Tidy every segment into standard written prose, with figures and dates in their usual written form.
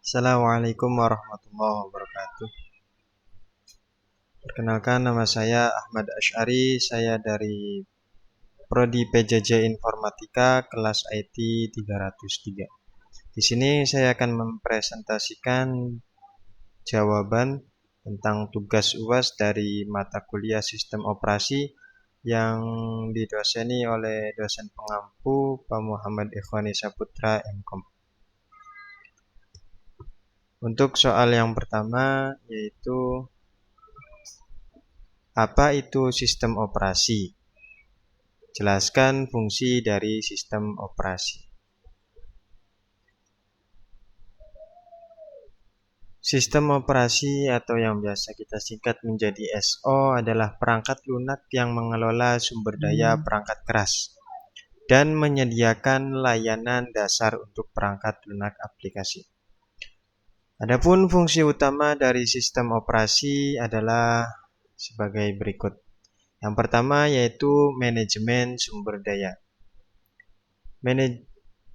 Assalamualaikum warahmatullahi wabarakatuh. Perkenalkan, nama saya Ahmad Asy'ari. Saya dari Prodi PJJ Informatika kelas IT 303. Di sini saya akan mempresentasikan jawaban tentang tugas UAS dari mata kuliah Sistem Operasi yang didoseni oleh dosen pengampu Pak Muhammad Ikhwani Saputra MKom. Untuk soal yang pertama yaitu apa itu sistem operasi? Jelaskan fungsi dari sistem operasi. Sistem operasi atau yang biasa kita singkat menjadi SO adalah perangkat lunak yang mengelola sumber daya perangkat keras dan menyediakan layanan dasar untuk perangkat lunak aplikasi. Adapun fungsi utama dari sistem operasi adalah sebagai berikut. Yang pertama yaitu manajemen sumber daya.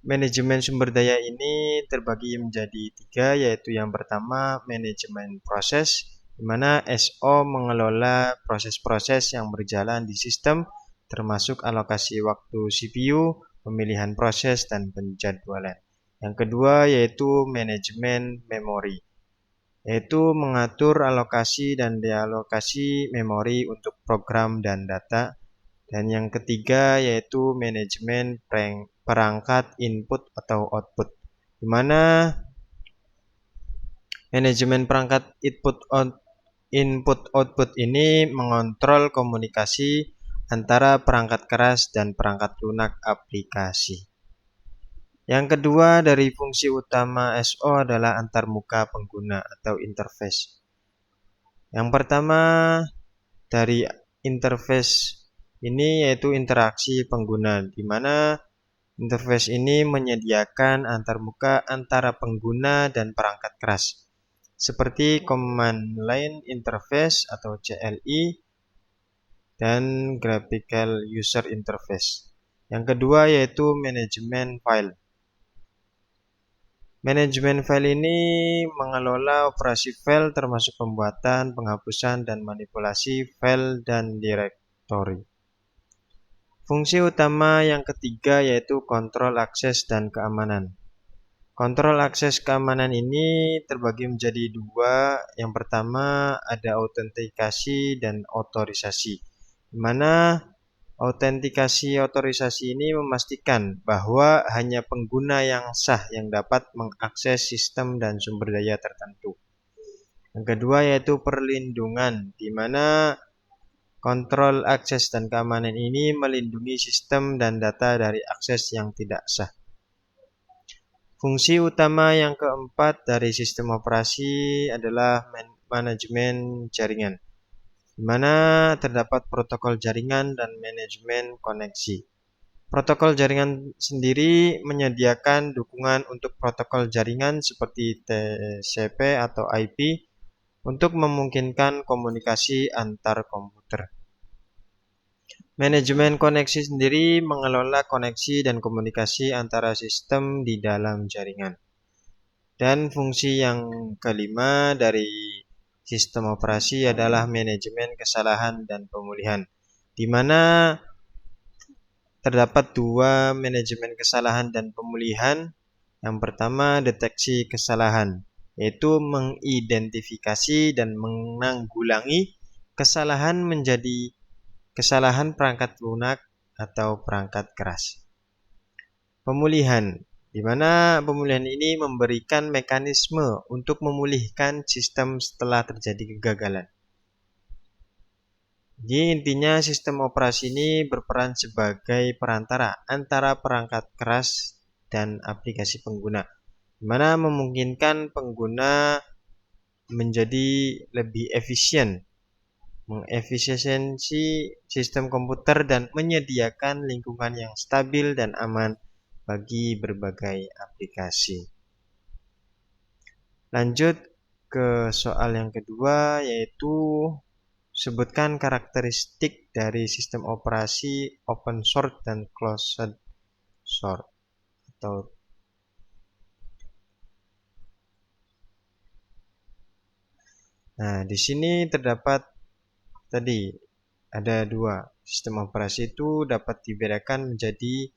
Manajemen sumber daya ini terbagi menjadi tiga, yaitu yang pertama manajemen proses, di mana SO mengelola proses-proses yang berjalan di sistem, termasuk alokasi waktu CPU, pemilihan proses, dan penjadwalan. Yang kedua yaitu manajemen memori, yaitu mengatur alokasi dan dealokasi memori untuk program dan data. Dan yang ketiga yaitu manajemen perangkat input atau output, di mana manajemen perangkat input output ini mengontrol komunikasi antara perangkat keras dan perangkat lunak aplikasi. Yang kedua dari fungsi utama SO adalah antarmuka pengguna atau interface. Yang pertama dari interface ini yaitu interaksi pengguna, di mana interface ini menyediakan antarmuka antara pengguna dan perangkat keras, seperti Command Line Interface atau CLI dan Graphical User Interface. Yang kedua yaitu manajemen file. Manajemen file ini mengelola operasi file termasuk pembuatan, penghapusan, dan manipulasi file dan direktori. Fungsi utama yang ketiga yaitu kontrol akses dan keamanan. Kontrol akses keamanan ini terbagi menjadi dua. Yang pertama ada autentikasi dan otorisasi, di mana autentikasi otorisasi ini memastikan bahwa hanya pengguna yang sah yang dapat mengakses sistem dan sumber daya tertentu. Yang kedua yaitu perlindungan, di mana kontrol akses dan keamanan ini melindungi sistem dan data dari akses yang tidak sah. Fungsi utama yang keempat dari sistem operasi adalah manajemen jaringan, di mana terdapat protokol jaringan dan manajemen koneksi. Protokol jaringan sendiri menyediakan dukungan untuk protokol jaringan seperti TCP atau IP untuk memungkinkan komunikasi antar komputer. Manajemen koneksi sendiri mengelola koneksi dan komunikasi antara sistem di dalam jaringan. Dan fungsi yang kelima dari sistem operasi adalah manajemen kesalahan dan pemulihan, di mana terdapat dua manajemen kesalahan dan pemulihan. Yang pertama deteksi kesalahan, yaitu mengidentifikasi dan menanggulangi kesalahan menjadi kesalahan perangkat lunak atau perangkat keras. Pemulihan, di mana pemulihan ini memberikan mekanisme untuk memulihkan sistem setelah terjadi kegagalan. Jadi intinya sistem operasi ini berperan sebagai perantara antara perangkat keras dan aplikasi pengguna, di mana memungkinkan pengguna menjadi lebih efisien, mengefisiensi sistem komputer dan menyediakan lingkungan yang stabil dan aman bagi berbagai aplikasi. Lanjut ke soal yang kedua, yaitu sebutkan karakteristik dari sistem operasi open source dan closed source. Nah, di sini terdapat tadi ada dua. Sistem operasi itu dapat dibedakan menjadi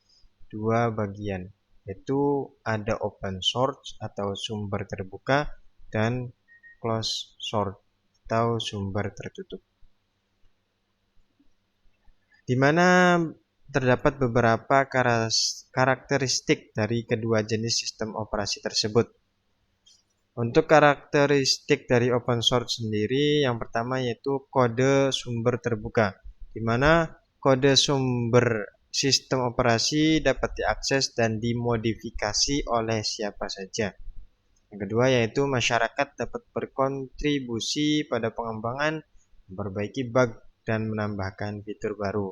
dua bagian, yaitu ada open source atau sumber terbuka dan closed source atau sumber tertutup. Di mana terdapat beberapa karakteristik dari kedua jenis sistem operasi tersebut. Untuk karakteristik dari open source sendiri, yang pertama yaitu kode sumber terbuka, di mana kode sumber sistem operasi dapat diakses dan dimodifikasi oleh siapa saja. Yang kedua yaitu masyarakat dapat berkontribusi pada pengembangan, memperbaiki bug, dan menambahkan fitur baru.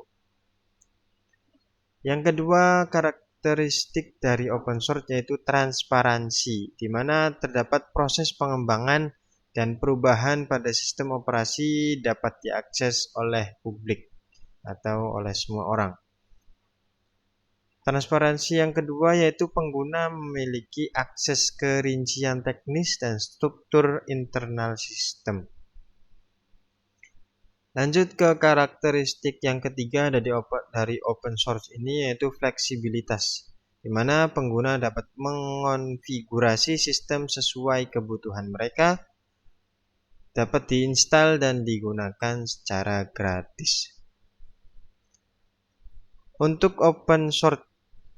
Yang kedua, karakteristik dari open source yaitu transparansi, di mana terdapat proses pengembangan dan perubahan pada sistem operasi dapat diakses oleh publik atau oleh semua orang. Transparansi yang kedua yaitu pengguna memiliki akses ke rincian teknis dan struktur internal sistem. Lanjut ke karakteristik yang ketiga dari open source ini yaitu fleksibilitas, di mana pengguna dapat mengonfigurasi sistem sesuai kebutuhan mereka, dapat diinstal dan digunakan secara gratis. Untuk open source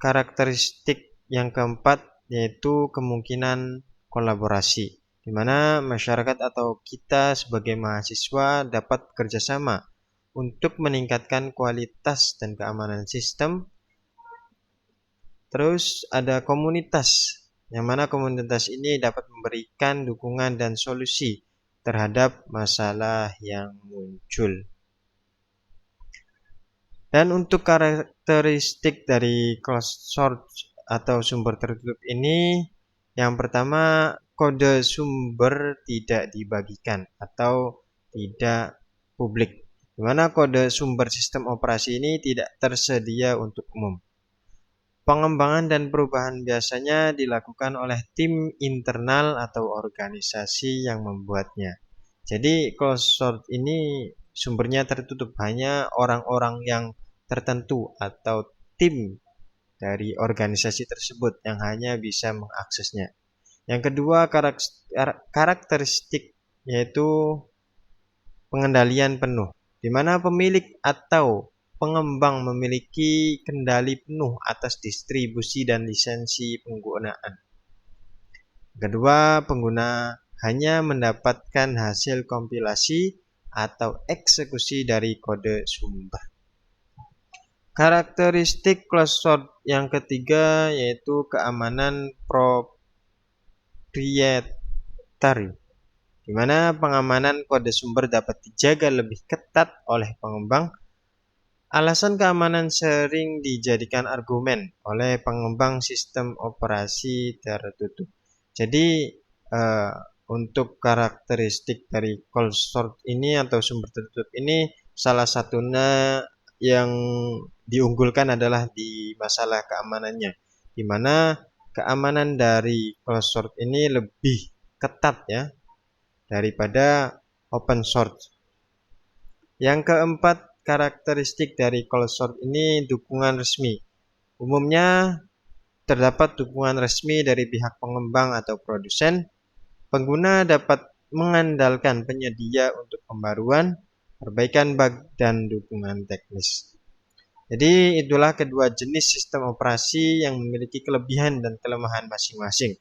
karakteristik yang keempat yaitu kemungkinan kolaborasi, di mana masyarakat atau kita sebagai mahasiswa dapat bekerjasama untuk meningkatkan kualitas dan keamanan sistem. Terus ada komunitas, yang mana komunitas ini dapat memberikan dukungan dan solusi terhadap masalah yang muncul. Dan untuk karakteristik dari closed source atau sumber tertutup ini, yang pertama kode sumber tidak dibagikan atau tidak publik, di mana kode sumber sistem operasi ini tidak tersedia untuk umum. Pengembangan dan perubahan biasanya dilakukan oleh tim internal atau organisasi yang membuatnya. Jadi closed source ini sumbernya tertutup, hanya orang-orang yang tertentu atau tim dari organisasi tersebut yang hanya bisa mengaksesnya. Yang kedua, karakteristik yaitu pengendalian penuh, di mana pemilik atau pengembang memiliki kendali penuh atas distribusi dan lisensi penggunaan. Kedua, pengguna hanya mendapatkan hasil kompilasi atau eksekusi dari kode sumber. Karakteristik closed source yang ketiga yaitu keamanan proprietary, di mana pengamanan kode sumber dapat dijaga lebih ketat oleh pengembang. Alasan keamanan sering dijadikan argumen oleh pengembang sistem operasi tertutup. Jadi untuk karakteristik dari closed source ini atau sumber tertutup ini, salah satunya yang diunggulkan adalah di masalah keamanannya, di mana keamanan dari closed source ini lebih ketat ya daripada open source. Yang keempat, karakteristik dari closed source ini dukungan resmi. Umumnya terdapat dukungan resmi dari pihak pengembang atau produsen. Pengguna dapat mengandalkan penyedia untuk pembaruan, perbaikan bug, dan dukungan teknis. Jadi itulah kedua jenis sistem operasi yang memiliki kelebihan dan kelemahan masing-masing.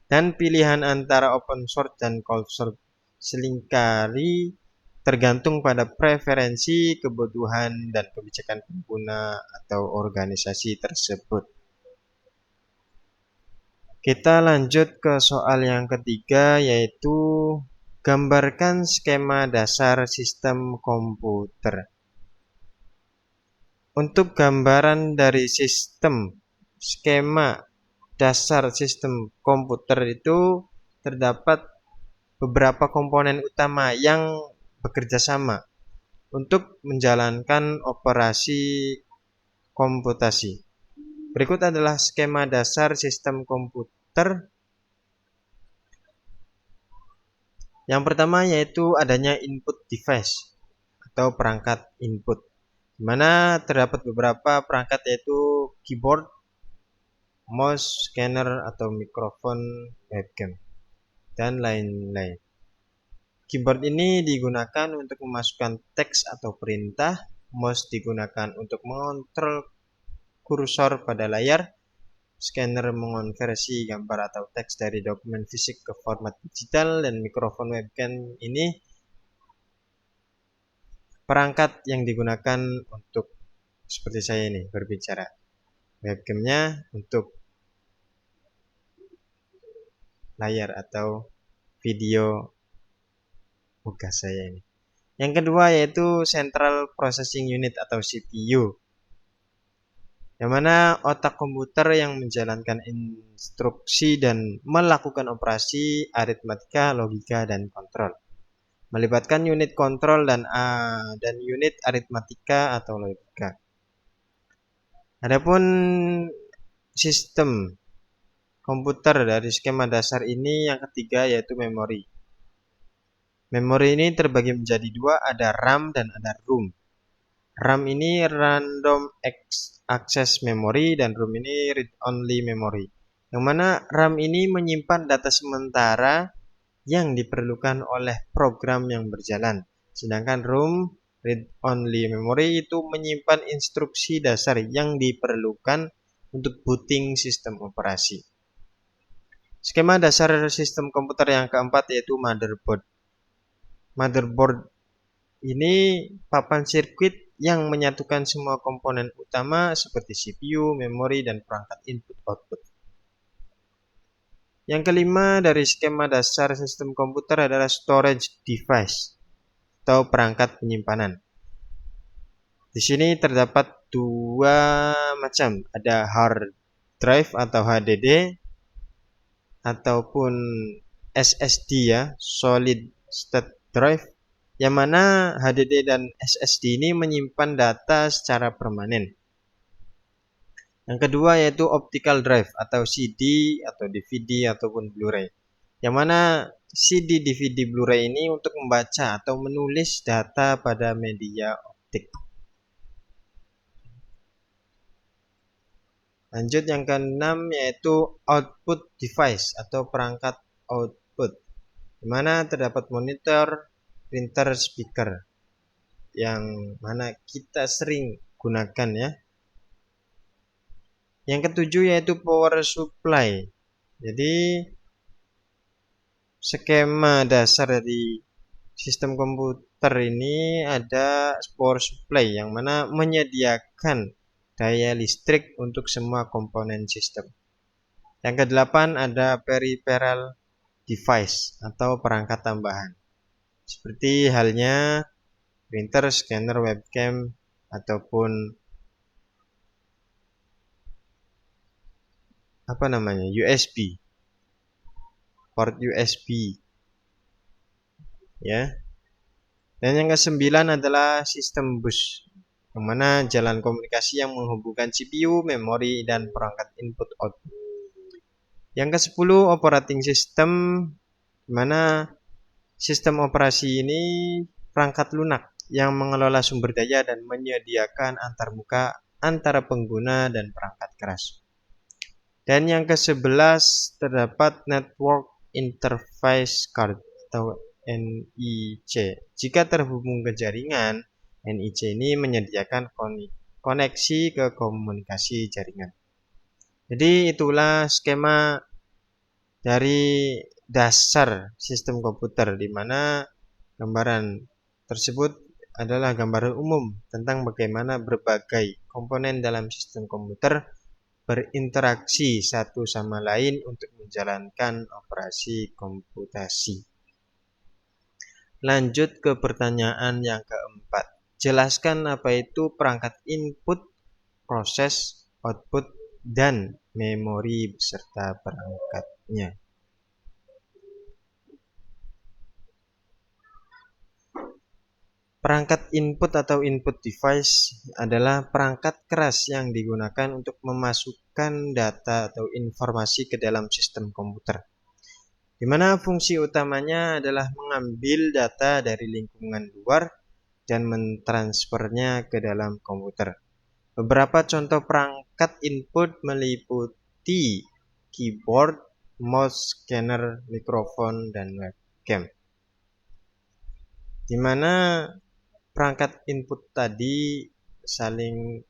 Dan pilihan antara open source dan closed source seringkali tergantung pada preferensi, kebutuhan, dan kebijakan pengguna atau organisasi tersebut. Kita lanjut ke soal yang ketiga, yaitu gambarkan skema dasar sistem komputer. Untuk gambaran dari skema dasar sistem komputer itu terdapat beberapa komponen utama yang bekerja sama untuk menjalankan operasi komputasi. Berikut adalah skema dasar sistem komputer. Yang pertama yaitu adanya input device atau perangkat input, di mana terdapat beberapa perangkat yaitu keyboard, mouse, scanner atau mikrofon, webcam, dan lain-lain. Keyboard ini digunakan untuk memasukkan teks atau perintah, mouse digunakan untuk mengontrol kursor pada layar, scanner mengonversi gambar atau teks dari dokumen fisik ke format digital, dan mikrofon webcam ini perangkat yang digunakan untuk seperti saya ini berbicara. Webcamnya untuk layar atau video muka saya ini. Yang kedua yaitu Central Processing Unit atau CPU, yang mana otak komputer yang menjalankan instruksi dan melakukan operasi aritmatika, logika, dan kontrol. Melibatkan unit kontrol dan unit aritmatika atau logika. Adapun sistem komputer dari skema dasar ini yang ketiga yaitu memori. Memori ini terbagi menjadi dua, ada RAM dan ada ROM. RAM ini Random Access Memory dan ROM ini Read Only Memory. Yang mana RAM ini menyimpan data sementara yang diperlukan oleh program yang berjalan. Sedangkan ROM Read Only Memory itu menyimpan instruksi dasar yang diperlukan untuk booting sistem operasi. Skema dasar sistem komputer yang keempat yaitu motherboard. Motherboard ini papan sirkuit yang menyatukan semua komponen utama seperti CPU, memori, dan perangkat input-output. Yang kelima dari skema dasar sistem komputer adalah storage device atau perangkat penyimpanan. Di sini terdapat dua macam, ada hard drive atau HDD ataupun SSD ya, solid state drive, yang mana HDD dan SSD ini menyimpan data secara permanen. Yang kedua yaitu optical drive atau CD atau DVD ataupun Blu-ray, yang mana CD, DVD, Blu-ray ini untuk membaca atau menulis data pada media optik. Lanjut yang keenam yaitu output device atau perangkat output, di mana terdapat monitor, printer, speaker, yang mana kita sering gunakan ya. Yang ketujuh yaitu power supply. Jadi skema dasar dari sistem komputer ini ada power supply yang mana menyediakan daya listrik untuk semua komponen sistem. Yang kedelapan ada peripheral device atau perangkat tambahan, seperti halnya printer, scanner, webcam, ataupun USB, port USB ya. Dan yang kesembilan adalah sistem bus, yang mana jalan komunikasi yang menghubungkan CPU, memori, dan perangkat input-output. Yang ke-10 operating system, di mana sistem operasi ini perangkat lunak yang mengelola sumber daya dan menyediakan antarmuka antara pengguna dan perangkat keras. Dan yang ke-11 terdapat network interface card atau NIC. Jika terhubung ke jaringan, NIC ini menyediakan koneksi ke komunikasi jaringan. Jadi itulah skema dari dasar sistem komputer, di mana gambaran tersebut adalah gambaran umum tentang bagaimana berbagai komponen dalam sistem komputer berinteraksi satu sama lain untuk menjalankan operasi komputasi. Lanjut ke pertanyaan yang keempat. Jelaskan apa itu perangkat input, proses, output, dan memori beserta perangkatnya. Perangkat input atau input device adalah perangkat keras yang digunakan untuk memasukkan data atau informasi ke dalam sistem komputer. di mana fungsi utamanya adalah mengambil data dari lingkungan luar dan mentransfernya ke dalam komputer. Beberapa contoh perangkat input meliputi keyboard, mouse, scanner, mikrofon, dan webcam. Di mana perangkat input tadi saling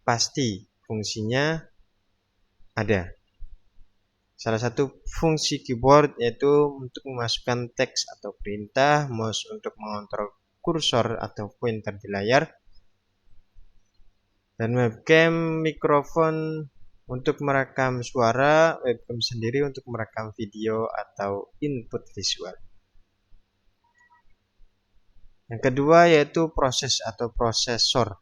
pasti fungsinya ada. Salah satu fungsi keyboard yaitu untuk memasukkan teks atau perintah, mouse untuk mengontrol kursor atau pointer di layar, dan webcam mikrofon untuk merekam suara, webcam sendiri untuk merekam video atau input visual. Yang kedua yaitu proses atau prosesor,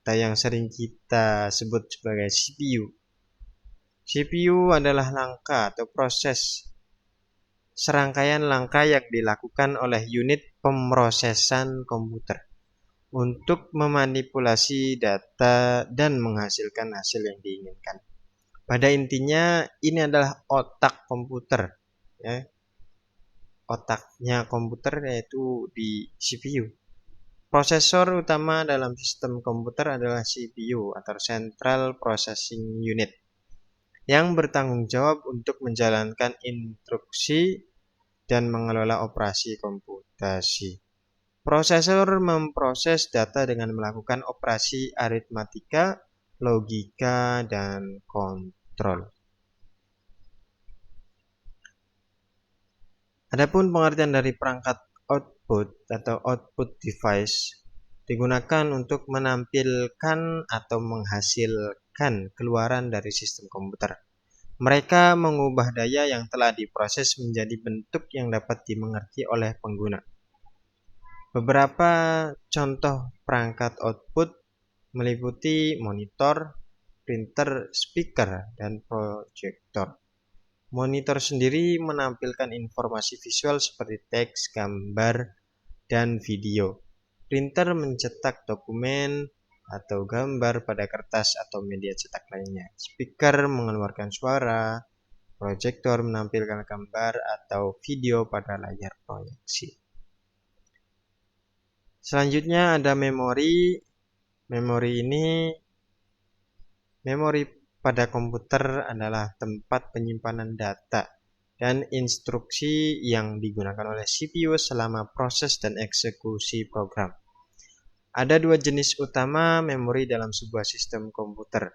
atau yang sering kita sebut sebagai CPU. CPU adalah langkah atau proses serangkaian langkah yang dilakukan oleh unit pemrosesan komputer untuk memanipulasi data dan menghasilkan hasil yang diinginkan. Pada intinya ini adalah otak komputer, ya. Otaknya komputer yaitu di CPU. Prosesor utama dalam sistem komputer adalah CPU atau Central Processing Unit, yang bertanggung jawab untuk menjalankan instruksi dan mengelola operasi komputasi. Prosesor memproses data dengan melakukan operasi aritmatika, logika, dan kontrol. Adapun pengertian dari perangkat output atau output device digunakan untuk menampilkan atau menghasilkan keluaran dari sistem komputer. Mereka mengubah daya yang telah diproses menjadi bentuk yang dapat dimengerti oleh pengguna. Beberapa contoh perangkat output meliputi monitor, printer, speaker, dan proyektor. Monitor sendiri menampilkan informasi visual seperti teks, gambar, dan video. Printer mencetak dokumen atau gambar pada kertas atau media cetak lainnya. Speaker mengeluarkan suara, proyektor menampilkan gambar atau video pada layar proyeksi. Selanjutnya ada memori. Memori pada komputer adalah tempat penyimpanan data dan instruksi yang digunakan oleh CPU selama proses dan eksekusi program. Ada dua jenis utama memori dalam sebuah sistem komputer.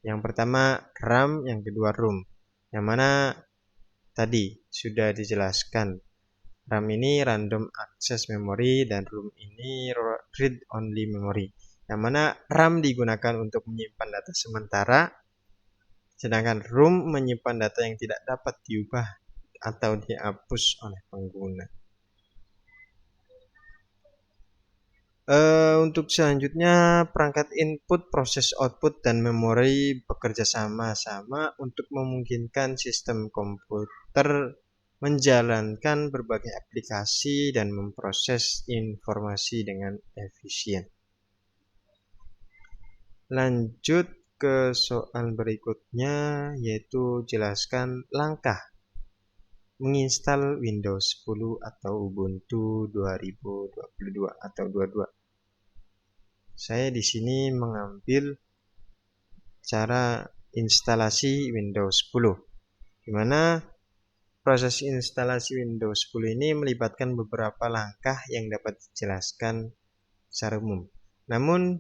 Yang pertama RAM, yang kedua ROM. Yang mana tadi sudah dijelaskan. RAM ini random access memory dan ROM ini read only memory. Yang mana RAM digunakan untuk menyimpan data sementara, sedangkan ROM menyimpan data yang tidak dapat diubah atau dihapus oleh pengguna. Untuk selanjutnya, perangkat input, proses output, dan memori bekerja sama-sama untuk memungkinkan sistem komputer menjalankan berbagai aplikasi dan memproses informasi dengan efisien. Lanjut ke soal berikutnya, yaitu jelaskan langkah menginstal Windows 10 atau Ubuntu 2022 atau 22. Saya di sini mengambil cara instalasi Windows 10, di mana proses instalasi Windows 10 ini melibatkan beberapa langkah yang dapat dijelaskan secara umum. Namun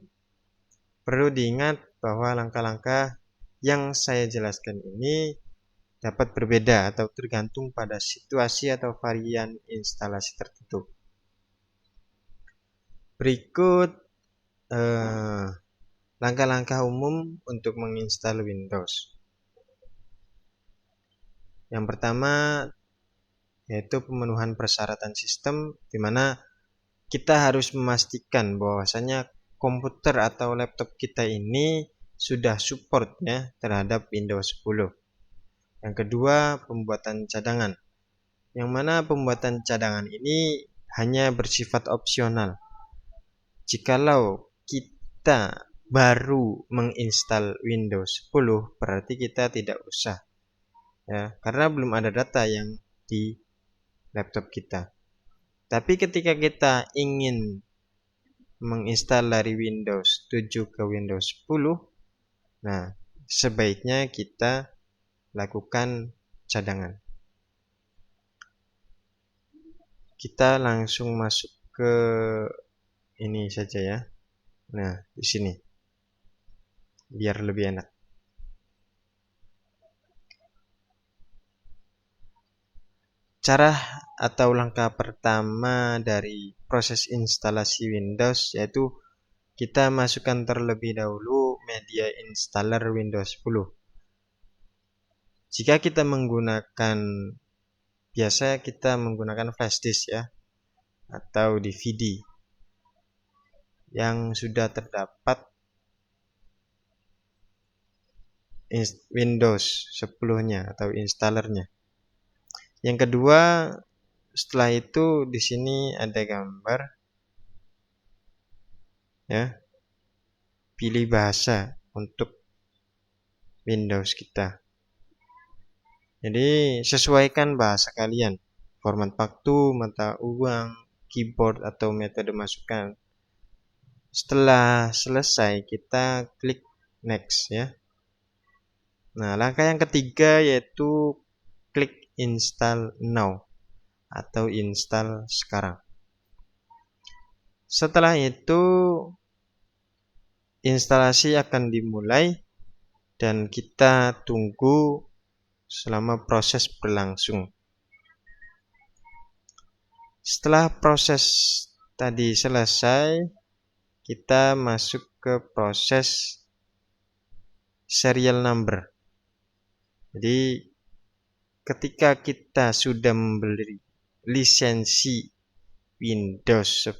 perlu diingat bahwa langkah-langkah yang saya jelaskan ini dapat berbeda atau tergantung pada situasi atau varian instalasi tertentu. Berikut langkah-langkah umum untuk menginstal Windows. Yang pertama yaitu pemenuhan persyaratan sistem, di mana kita harus memastikan bahwasanya komputer atau laptop kita ini sudah support ya terhadap Windows 10. Yang kedua, pembuatan cadangan. Yang mana pembuatan cadangan ini hanya bersifat opsional. Jikalau kita baru menginstal Windows 10, berarti kita tidak usah ya, karena belum ada data yang di laptop kita. Tapi ketika kita ingin menginstal dari Windows 7 ke Windows 10, nah sebaiknya kita lakukan cadangan. Kita langsung masuk ke ini saja ya. Nah, di sini biar lebih enak. Cara atau langkah pertama dari proses instalasi Windows yaitu kita masukkan terlebih dahulu media installer Windows 10. Jika kita biasa kita menggunakan flash disk ya, atau DVD yang sudah terdapat Windows 10-nya atau installernya. Yang kedua, setelah itu di sini ada gambar ya. Pilih bahasa untuk Windows kita. Jadi sesuaikan bahasa kalian. Format waktu, mata uang, keyboard atau metode masukan. Setelah selesai kita klik next ya. Nah, langkah yang ketiga yaitu klik install now atau install sekarang. Setelah itu instalasi akan dimulai dan kita tunggu selama proses berlangsung. Setelah proses tadi selesai, kita masuk ke proses serial number. Jadi ketika kita sudah membeli lisensi Windows 10,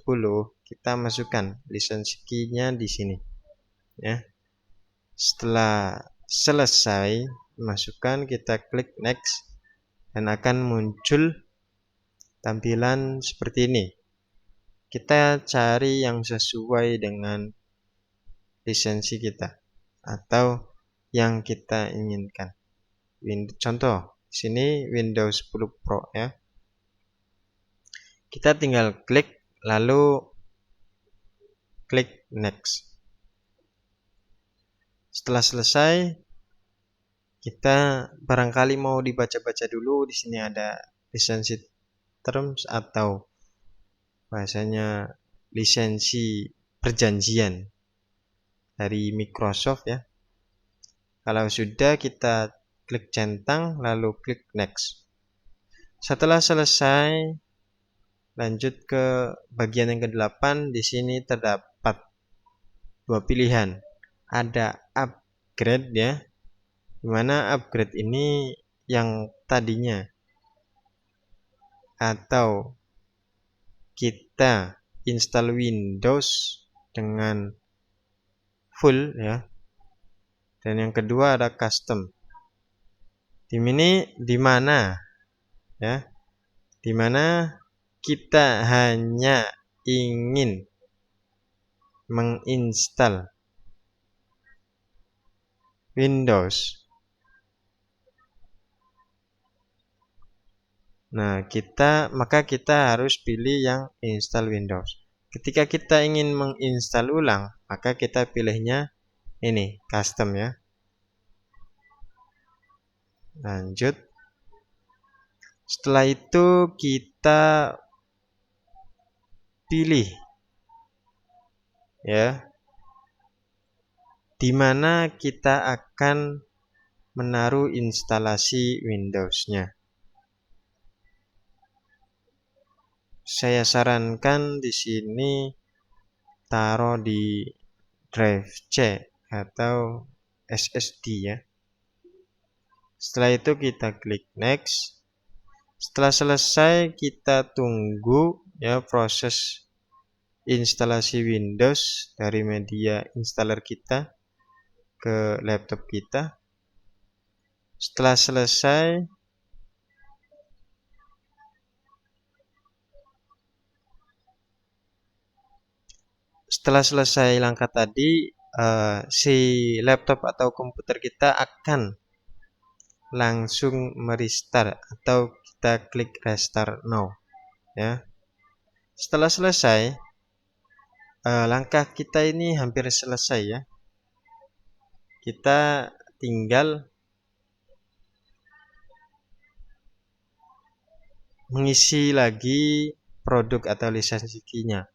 kita masukkan lisensi key-nya di sini ya. Setelah selesai masukkan, kita klik next dan akan muncul tampilan seperti ini. Kita cari yang sesuai dengan lisensi kita atau yang kita inginkan. Contoh di sini Windows 10 Pro ya. Kita tinggal klik lalu klik next. Setelah selesai, kita barangkali mau dibaca-baca dulu. Di sini ada lisensi terms atau bahasanya lisensi perjanjian dari Microsoft ya. Kalau sudah, kita klik centang lalu klik next. Setelah selesai, lanjut ke bagian yang ke-8. Di sini terdapat dua pilihan. Ada upgrade ya, dimana upgrade ini yang tadinya, atau kita install Windows dengan full ya. Dan yang kedua ada custom. Di mana ya? Di mana kita hanya ingin menginstal Windows. Nah, maka kita harus pilih yang install Windows. Ketika kita ingin menginstal ulang, maka kita pilihnya ini, custom ya. Lanjut. Setelah itu kita pilih ya, di mana kita akan menaruh instalasi Windows-nya. Saya sarankan di sini taruh di drive C atau SSD ya. Setelah itu kita klik next. Setelah selesai, kita tunggu ya proses instalasi Windows dari media installer kita ke laptop kita. Setelah selesai langkah tadi, si laptop atau komputer kita akan langsung merestart atau kita klik restart now ya. Setelah selesai, langkah kita ini hampir selesai ya. Kita tinggal mengisi lagi produk atau lisensi key-nya.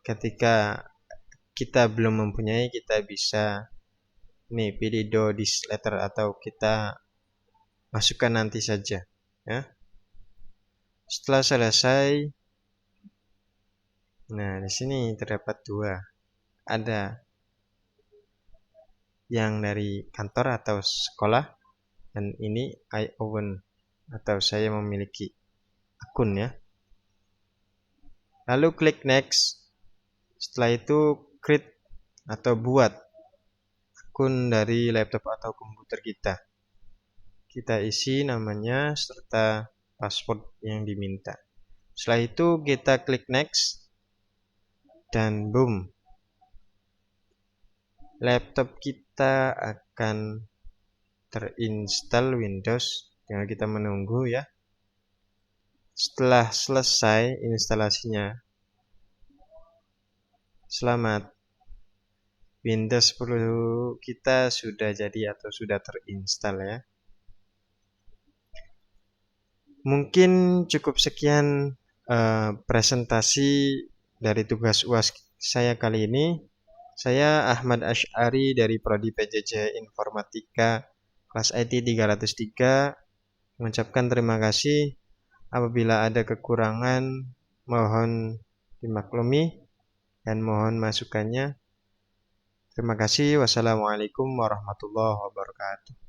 Ketika kita belum mempunyai, kita bisa pilih do this letter atau kita masukkan nanti saja ya. Setelah selesai, nah di sini terdapat dua, ada yang dari kantor atau sekolah, dan ini I own atau saya memiliki akun ya. Lalu klik next. Setelah itu create atau buat akun dari laptop atau komputer kita. Kita isi namanya serta password yang diminta. Setelah itu kita klik next dan boom, laptop kita akan terinstall Windows. Tinggal kita menunggu ya. Setelah selesai instalasinya, selamat, Windows 10 kita sudah jadi atau sudah terinstall ya. Mungkin cukup sekian presentasi dari tugas UAS saya kali ini. Saya Ahmad Asy'ari dari Prodi PJJ Informatika kelas IT 303 mengucapkan terima kasih. Apabila ada kekurangan, mohon dimaklumi dan mohon masukannya. Terima kasih. Wassalamualaikum warahmatullahi wabarakatuh.